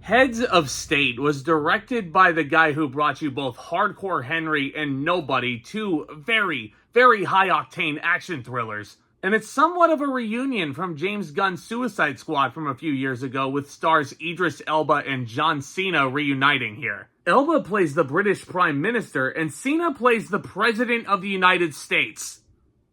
Heads of State was directed by the guy who brought you both Hardcore Henry and Nobody, two very, very high-octane action thrillers. And it's somewhat of a reunion from James Gunn's Suicide Squad from a few years ago, with stars Idris Elba and John Cena reuniting here. Elba plays the British Prime Minister, and Cena plays the President of the United States.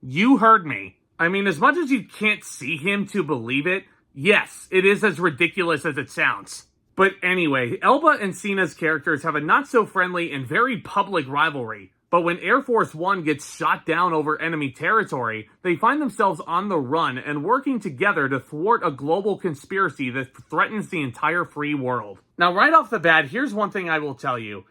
You heard me. I mean, as much as you can't see him to believe it, yes, it is as ridiculous as it sounds. But anyway, Elba and Cena's characters have a not-so-friendly and very public rivalry. But when Air Force One gets shot down over enemy territory, they find themselves on the run and working together to thwart a global conspiracy that threatens the entire free world. Now, right off the bat, here's one thing I will tell you.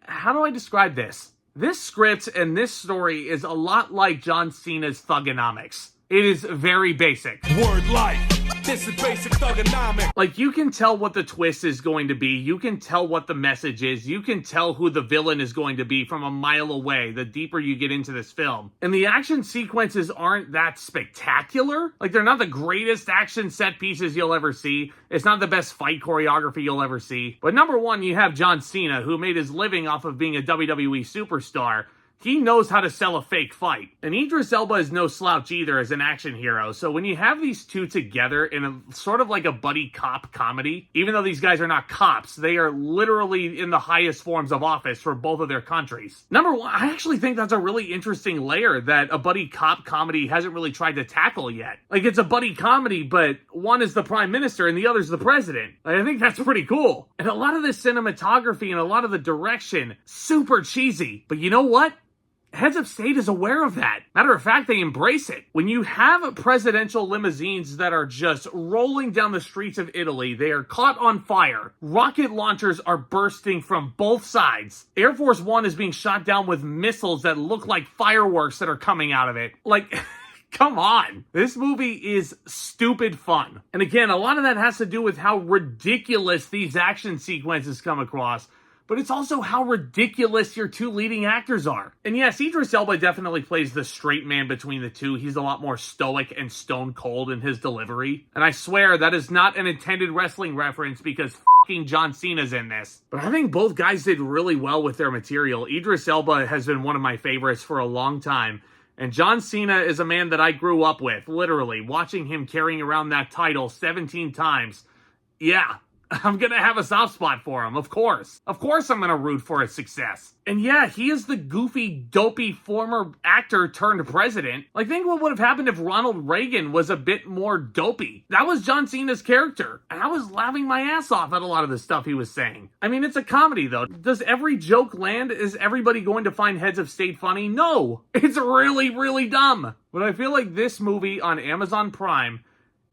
How do I describe this? This script and this story is a lot like John Cena's Thugonomics. It is very basic. Word life. This is basic Thugonomics. Like, you can tell what the twist is going to be. You can tell what the message is. You can tell who the villain is going to be from a mile away the deeper you get into this film. And the action sequences aren't that spectacular. Like, they're not the greatest action set pieces you'll ever see. It's not the best fight choreography you'll ever see. But number one, you have John Cena, who made his living off of being a WWE superstar. He knows how to sell a fake fight. And Idris Elba is no slouch either as an action hero. So when you have these two together in a sort of like a buddy cop comedy, even though these guys are not cops, they are literally in the highest forms of office for both of their countries. Number one, I actually think that's a really interesting layer that a buddy cop comedy hasn't really tried to tackle yet. Like, it's a buddy comedy, but one is the prime minister and the other's the president. Like, I think that's pretty cool. And a lot of the cinematography and a lot of the direction, super cheesy. But you know what? Heads of State is aware of that. Matter of fact, they embrace it. When you have presidential limousines that are just rolling down the streets of Italy, they are caught on fire. Rocket launchers are bursting from both sides. Air Force One is being shot down with missiles that look like fireworks that are coming out of it. Like, come on. This movie is stupid fun. And again, a lot of that has to do with how ridiculous these action sequences come across. But it's also how ridiculous your two leading actors are. And yes, Idris Elba definitely plays the straight man between the two. He's a lot more stoic and stone cold in his delivery. And I swear that is not an intended wrestling reference because fucking John Cena's in this. But I think both guys did really well with their material. Idris Elba has been one of my favorites for a long time. And John Cena is a man that I grew up with, literally. Watching him carrying around that title 17 times. Yeah. I'm gonna have a soft spot for him, of course. Of course I'm gonna root for his success. And yeah, he is the goofy, dopey former actor turned president. Like, think what would have happened if Ronald Reagan was a bit more dopey. That was John Cena's character. And I was laughing my ass off at a lot of the stuff he was saying. I mean, it's a comedy, though. Does every joke land? Is everybody going to find Heads of State funny? No. It's really, really dumb. But I feel like this movie on Amazon Prime,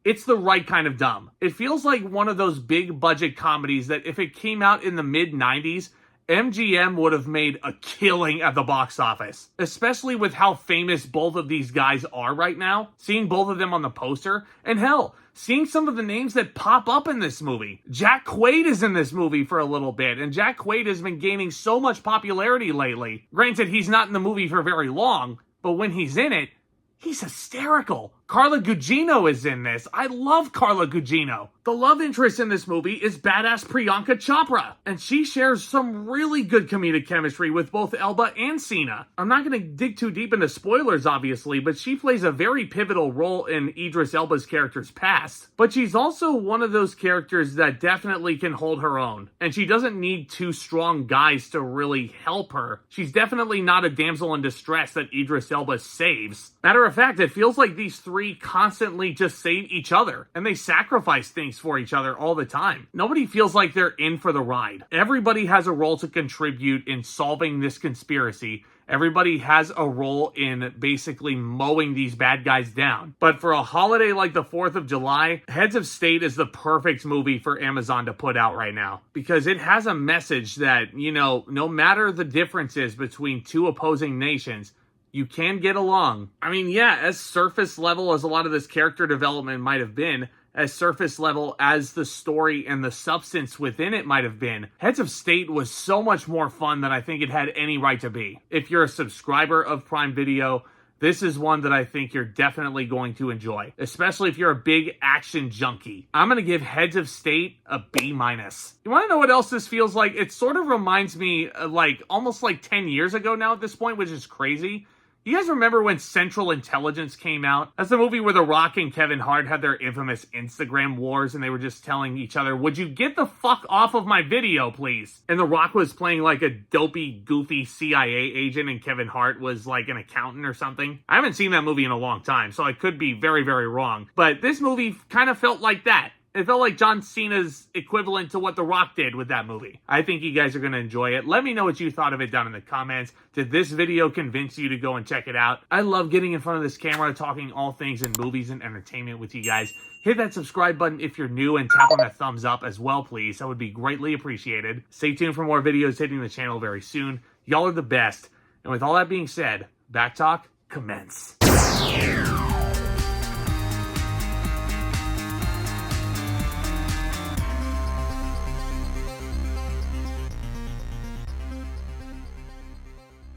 it's the right kind of dumb. It feels like one of those big budget comedies that if it came out in the mid-90s, MGM would have made a killing at the box office. Especially with how famous both of these guys are right now. Seeing both of them on the poster. And hell, seeing some of the names that pop up in this movie. Jack Quaid is in this movie for a little bit. And Jack Quaid has been gaining so much popularity lately. Granted, he's not in the movie for very long. But when he's in it, he's hysterical. Carla Gugino is in this. I love Carla Gugino. The love interest in this movie is badass Priyanka Chopra. And she shares some really good comedic chemistry with both Elba and Cena. I'm not going to dig too deep into spoilers, obviously, but she plays a very pivotal role in Idris Elba's character's past. But she's also one of those characters that definitely can hold her own. And she doesn't need two strong guys to really help her. She's definitely not a damsel in distress that Idris Elba saves. Matter of fact, it feels like these three constantly just save each other, and they sacrifice things for each other all the time. Nobody feels like they're in for the ride. Everybody has a role to contribute in solving this conspiracy. Everybody has a role in basically mowing these bad guys down. But for a holiday like the 4th of July, Heads of State is the perfect movie for Amazon to put out right now. Because it has a message that, you know, no matter the differences between two opposing nations, you can get along. I mean, yeah, as surface level as a lot of this character development might have been, as surface level as the story and the substance within it might have been, Heads of State was so much more fun than I think it had any right to be. If you're a subscriber of Prime Video, this is one that I think you're definitely going to enjoy, especially if you're a big action junkie. I'm going to give Heads of State a B-. You want to know what else this feels like? It sort of reminds me like almost like 10 years ago now at this point, which is crazy. You guys remember when Central Intelligence came out? That's the movie where The Rock and Kevin Hart had their infamous Instagram wars and they were just telling each other, would you get the fuck off of my video, please? And The Rock was playing like a dopey, goofy CIA agent and Kevin Hart was like an accountant or something. I haven't seen that movie in a long time, so I could be very, very wrong. But this movie kind of felt like that. It felt like John Cena's equivalent to what The Rock did with that movie. I think you guys are going to enjoy it. Let me know what you thought of it down in the comments. Did this video convince you to go and check it out? I love getting in front of this camera, talking all things in movies and entertainment with you guys. Hit that subscribe button if you're new and tap on that thumbs up as well, please. That would be greatly appreciated. Stay tuned for more videos hitting the channel very soon. Y'all are the best. And with all that being said, Back Talk, commence.